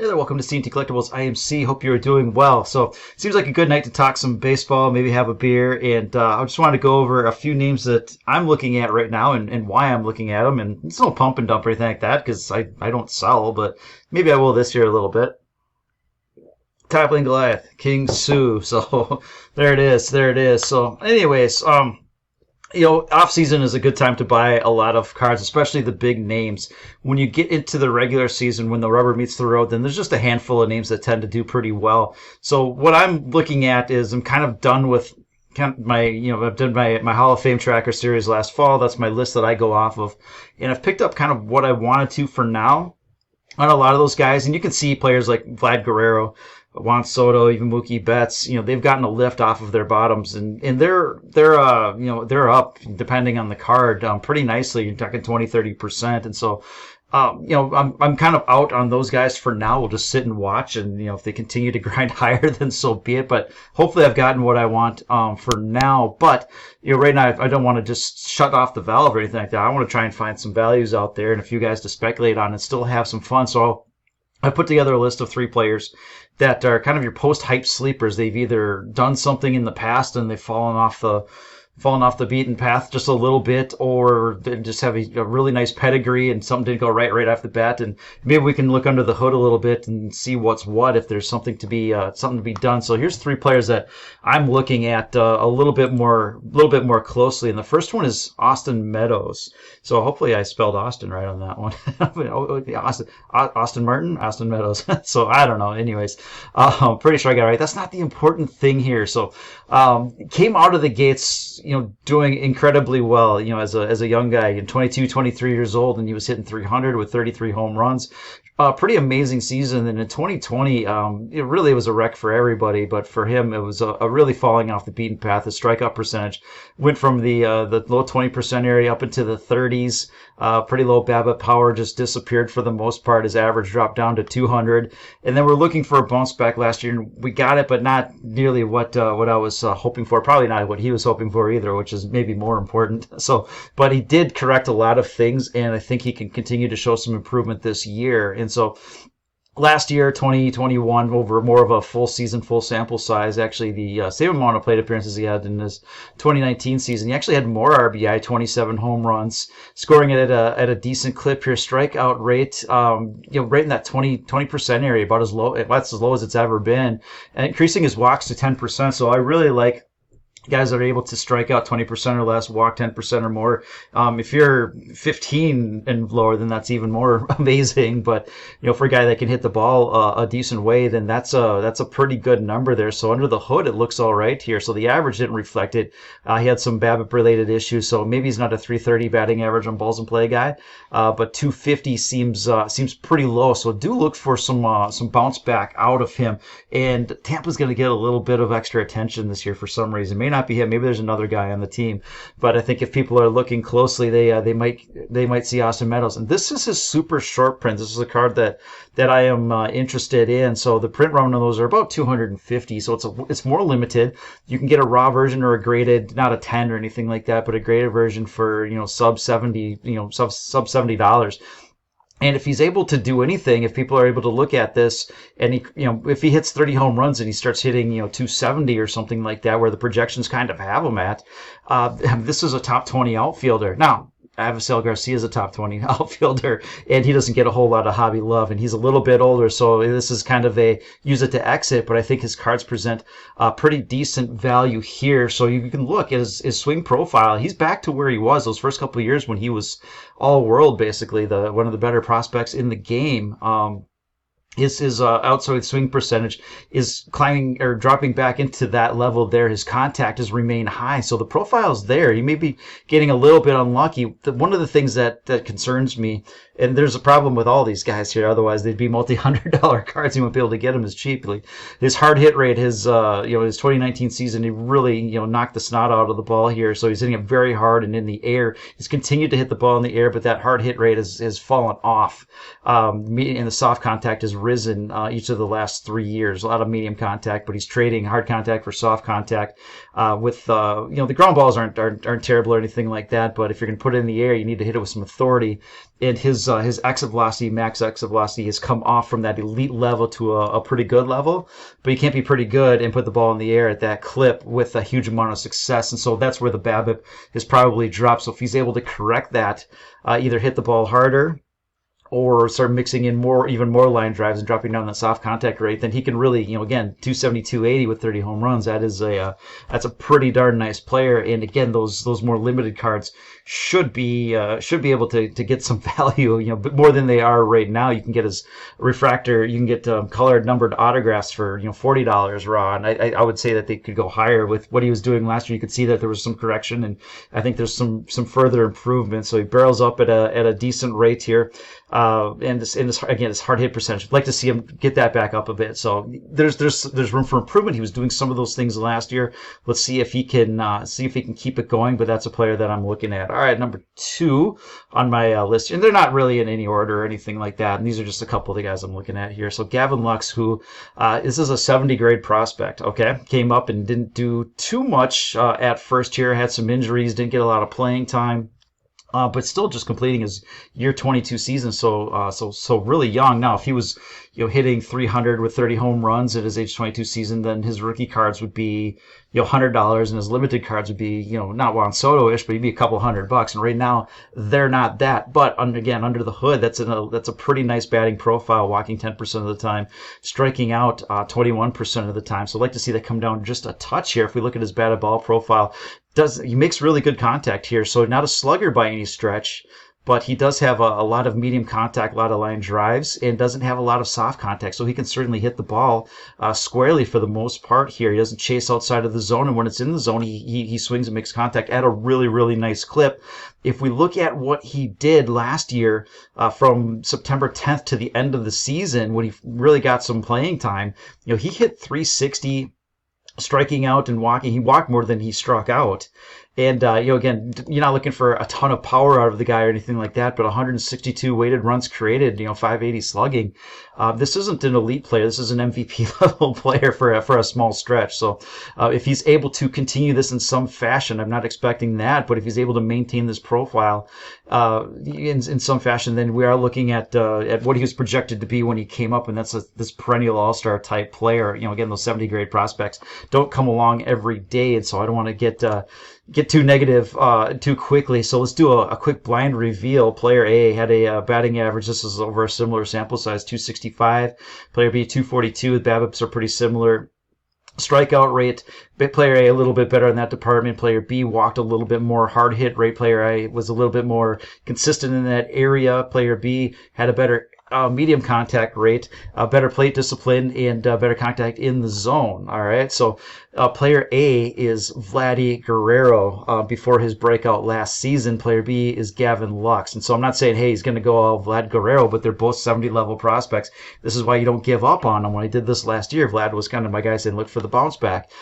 Hey there, welcome to CandTCollectibles IMC. Hope you're doing well. So, it seems like a good night to talk some baseball, maybe have a beer, and I just wanted to go over a few names that I'm looking at right now and why I'm looking at them. And it's no pump and dump or anything like that because I don't sell, but maybe I will this year a little bit. Toppling Goliath, King Sue. So, there it is, there it is. So, anyways, off season is a good time to buy a lot of cards, especially the big names. When you get into the regular season, when the rubber meets the road, then there's just a handful of names that tend to do pretty well. So what I'm looking at is I'm kind of done with I've done my Hall of Fame tracker series last fall. That's my list that I go off of. And I've picked up kind of what I wanted to for now on a lot of those guys. And you can see players like Vlady Guerrero, Juan Soto, even Mookie Betts, they've gotten a lift off of their bottoms, and they're up depending on the card, pretty nicely. You're talking 20-30%. And so, I'm kind of out on those guys for now. We'll just sit and watch, and, if they continue to grind higher, then so be it. But hopefully I've gotten what I want, for now. But, right now I don't want to just shut off the valve or anything like that. I want to try and find some values out there and a few guys to speculate on and still have some fun. So I put together a list of 3 players that are kind of your post-hype sleepers. They've either done something in the past and they've fallen off the beaten path just a little bit, or they just have a really nice pedigree and something didn't go right off the bat. And maybe we can look under the hood a little bit and see what's what, if there's something to be done. So here's 3 players that I'm looking at a little bit more closely. And the first one is Austin Meadows. So hopefully I spelled Austin right on that one. Austin Martin, Austin Meadows. So I don't know. Anyways, I'm pretty sure I got it right. That's not the important thing here. So came out of the gates, doing incredibly well, as a young guy, 22, 23 years old, and he was hitting 300 with 33 home runs. Pretty amazing season. And in 2020, it really was a wreck for everybody, but for him, it was a really falling off the beaten path. His strikeout percentage went from the low 20% area up into the 30s. Pretty low BABIP power just disappeared for the most part. His average dropped down to 200. And then we're looking for a bounce back last year, and we got it, but not nearly what I was hoping for. Probably not what he was hoping for either, which is maybe more important. So, but he did correct a lot of things, and I think he can continue to show some improvement this year. And so last year, 2021, over more of a full season, full sample size, actually the same amount of plate appearances he had in his 2019 season. He actually had more RBI, 27 home runs, scoring it at a decent clip here. Strikeout rate, right in that 20% area, about that's as low as it's ever been, and increasing his walks to 10%. So I really like guys that are able to strike out 20% or less, walk 10% or more. If you're 15 and lower, then that's even more amazing. But, for a guy that can hit the ball a decent way, then that's a pretty good number there. So under the hood, it looks all right here. So the average didn't reflect it. He had some BABIP related issues, so maybe he's not a 330 batting average on balls in play guy. But 250 seems pretty low. So do look for some bounce back out of him. And Tampa's going to get a little bit of extra attention this year for some reason. May not be him. Maybe there's another guy on the team, but I think if people are looking closely, they might see Austin Meadows. And this is his super short print. This is a card that I am interested in. So the print run on those are about 250. So it's more limited. You can get a raw version or a graded, not a 10 or anything like that, but a graded version for sub $70. And if he's able to do anything, if people are able to look at this, and if he hits 30 home runs and he starts hitting 270 or something like that, where the projections kind of have him at, this is a top 20 outfielder. Now, Avasil Garcia is a top 20 outfielder, and he doesn't get a whole lot of hobby love, and he's a little bit older, so this is kind of a use it to exit, but I think his cards present pretty decent value here. So you can look at his swing profile. He's back to where he was those first couple of years when he was all world, basically, one of the better prospects in the game. His outside swing percentage is climbing or dropping back into that level there. His contact has remained high, so the profile's there. He may be getting a little bit unlucky. One of the things that concerns me, and there's a problem with all these guys here, otherwise they'd be multi-$100 cards. You won't be able to get them as cheaply. His hard hit rate, his 2019 season, he really knocked the snot out of the ball here. So he's hitting it very hard and in the air. He's continued to hit the ball in the air, but that hard hit rate has fallen off. And the soft contact is risen each of the last 3 years. A lot of medium contact, but he's trading hard contact for soft contact. The ground balls aren't terrible or anything like that, but if you're going to put it in the air, you need to hit it with some authority. And his exit velocity, max exit velocity, has come off from that elite level to a pretty good level. But you can't be pretty good and put the ball in the air at that clip with a huge amount of success. And so that's where the BABIP is probably dropped. So if he's able to correct that, either hit the ball harder or start mixing in even more line drives and dropping down that soft contact rate, then he can really, again, 270, 280 with 30 home runs. That's a pretty darn nice player. And again, those more limited cards should be able to get some value, but more than they are right now. You can get his refractor, you can get colored numbered autographs for $40 raw, and I would say that they could go higher with what he was doing last year. You could see that there was some correction, and I think there's some further improvement. So he barrels up at a decent rate here. And his hard hit percentage, I'd like to see him get that back up a bit. So there's room for improvement. He was doing some of those things last year. Let's see if he can keep it going. But that's a player that I'm looking at. All right, number 2 on my list, and they're not really in any order or anything like that. And these are just a couple of the guys I'm looking at here. So Gavin Lux, who this is a 70 grade prospect. Okay, came up and didn't do too much at first here. Had some injuries, didn't get a lot of playing time. But still just completing his year 22 season, so really young. Now, if he was, hitting 300 with 30 home runs at his age 22 season, then his rookie cards would be, $100, and his limited cards would be, not Juan Soto-ish, but he'd be a couple $100. And right now, they're not that. But again, under the hood, that's a pretty nice batting profile, walking 10% of the time, striking out 21% of the time. So I'd like to see that come down just a touch here. If we look at his batted ball profile, he makes really good contact here. So not a slugger by any stretch, but he does have a lot of medium contact, a lot of line drives, and doesn't have a lot of soft contact. So he can certainly hit the ball squarely for the most part here. He doesn't chase outside of the zone, and when it's in the zone, he swings and makes contact at a really, really nice clip. If we look at what he did last year from September 10th to the end of the season, when he really got some playing time, he hit 360, striking out and walking. He walked more than he struck out. And, again, you're not looking for a ton of power out of the guy or anything like that, but 162 weighted runs created, 580 slugging. This isn't an elite player. This is an MVP level player for a small stretch. So if he's able to continue this in some fashion, I'm not expecting that, but if he's able to maintain this profile in some fashion, then we are looking at what he was projected to be when he came up, and that's this perennial all-star type player. Again, those 70 grade prospects don't come along every day, and so I don't want to get too negative too quickly. So let's do a quick blind reveal. Player A had a batting average. This is over a similar sample size, 265. Player B, 242. The BABIPs are pretty similar. Strikeout rate, player A a little bit better in that department. Player B walked a little bit more. Hard hit rate, player A was a little bit more consistent in that area. Player B had a better medium contact rate, better plate discipline, and better contact in the zone. All right, so player A is Vlady Guerrero before his breakout last season. Player B is Gavin Lux. And so I'm not saying, hey, he's going to go all Vlad Guerrero, but they're both 70-level prospects. This is why you don't give up on them. When I did this last year, Vlad was kind of my guy saying, look for the bounce back.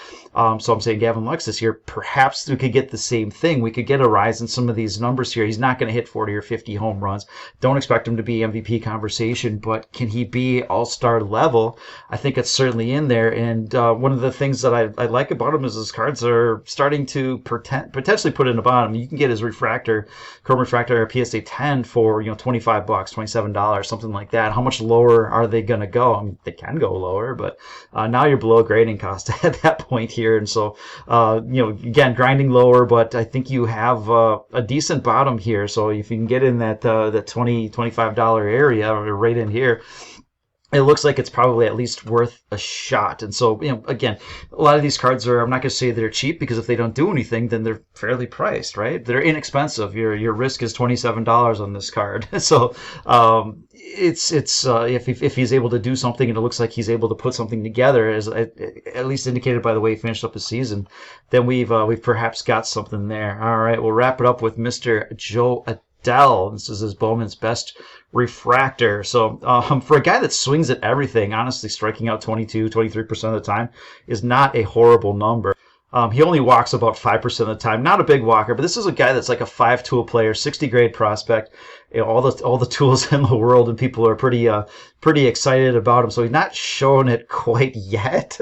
So I'm saying Gavin Lux this year, perhaps we could get the same thing. We could get a rise in some of these numbers here. He's not going to hit 40 or 50 home runs. Don't expect him to be MVP conversation, but can he be all-star level? I think it's certainly in there. And one of the things that I like about him is his cards are starting to potentially put in the bottom. You can get his refractor, chrome refractor, or PSA 10 for $25, $27, something like that. How much lower are they going to go? I mean, they can go lower, but now you're below grading cost at that point here. And so, again, grinding lower, but I think you have a decent bottom here. So if you can get in that $20, $25 area, or right in here, it looks like it's probably at least worth a shot. And so, again, a lot of these cards are, I'm not going to say they're cheap, because if they don't do anything, then they're fairly priced, right? They're inexpensive. Your risk is $27 on this card. So, if he's able to do something, and it looks like he's able to put something together, as at least indicated by the way he finished up the season, then we've perhaps got something there. All right, we'll wrap it up with Mr. Joe Adell. This is his Bowman's Best refractor. So for a guy that swings at everything, honestly, striking out 23% of the time is not a horrible number. He only walks about 5% of the time. Not a big walker, but this is a guy that's like a 5-tool player, 60 grade prospect. all the tools in the world, and people are pretty excited about him. So he's not showing it quite yet.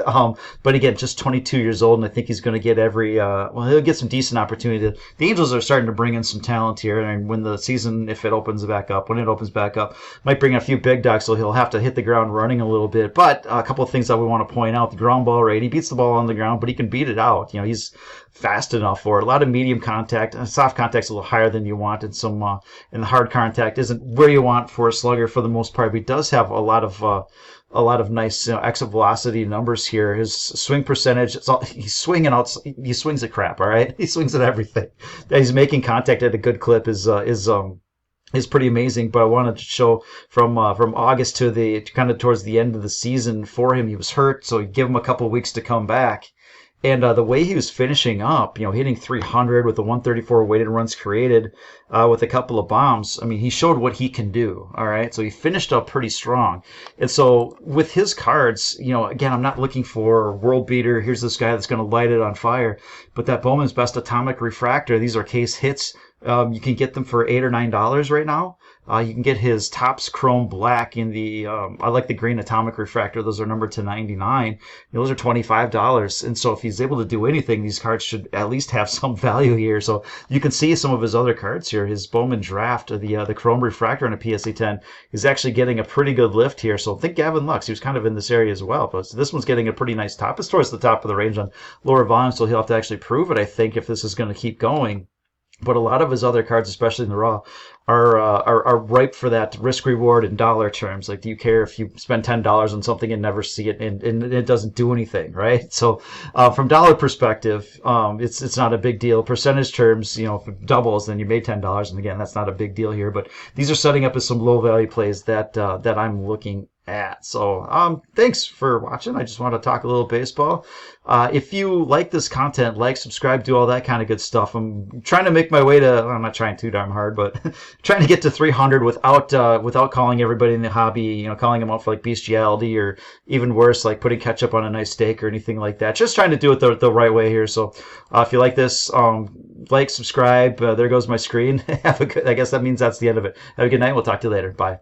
But again, just 22 years old, and I think he's going to get he'll get some decent opportunity. The Angels are starting to bring in some talent here, and when the season, if it opens back up, might bring a few big dogs, so he'll have to hit the ground running a little bit. But a couple of things that we want to point out: the ground ball rate. He beats the ball on the ground, but he can beat it out. He's fast enough for it. A lot of medium contact. Soft contact's a little higher than you want, and and the hard contact isn't where you want for a slugger for the most part. But he does have a lot of nice exit velocity numbers here. His swing percentage, he's swinging out. He swings at crap. All right, he swings at everything. He's making contact at a good clip is pretty amazing. But I wanted to show from August to the kind of towards the end of the season for him. He was hurt, so you give him a couple of weeks to come back. And the way he was finishing up, hitting 300 with the 134 weighted runs created with a couple of bombs, I mean, he showed what he can do, all right? So he finished up pretty strong. And so with his cards, again, I'm not looking for world beater. Here's this guy that's going to light it on fire. But that Bowman's Best Atomic Refractor, these are case hits. You can get them for $8 or $9 right now. You can get his Topps Chrome Black in I like the green Atomic Refractor. Those are numbered to 99. Those are $25. And so if he's able to do anything, these cards should at least have some value here. So you can see some of his other cards here. His Bowman Draft, the Chrome Refractor and a PSA 10 is actually getting a pretty good lift here. So think Gavin Lux. He was kind of in this area as well. But this one's getting a pretty nice top. It's towards the top of the range on lower volume, so he'll have to actually prove it, I think, if this is going to keep going. But a lot of his other cards, especially in the raw, are ripe for that risk reward in dollar terms. Like, do you care if you spend $10 on something and never see it and it doesn't do anything, right? So from dollar perspective, it's not a big deal. Percentage terms, if it doubles, then you made $10, and again, that's not a big deal here. But these are setting up as some low value plays that I'm looking at. So thanks for watching. I just want to talk a little baseball. If you like this content, like, subscribe, do all that kind of good stuff. I'm trying to make my way to, I'm not trying too darn hard, but trying to get to 300 without calling everybody in the hobby, calling them out for like bestiality, or even worse, like putting ketchup on a nice steak or anything like that. Just trying to do it the right way here. So if you like this, like, subscribe. There goes my screen. I guess that means that's the end of it. Have a good night. We'll talk to you later. Bye.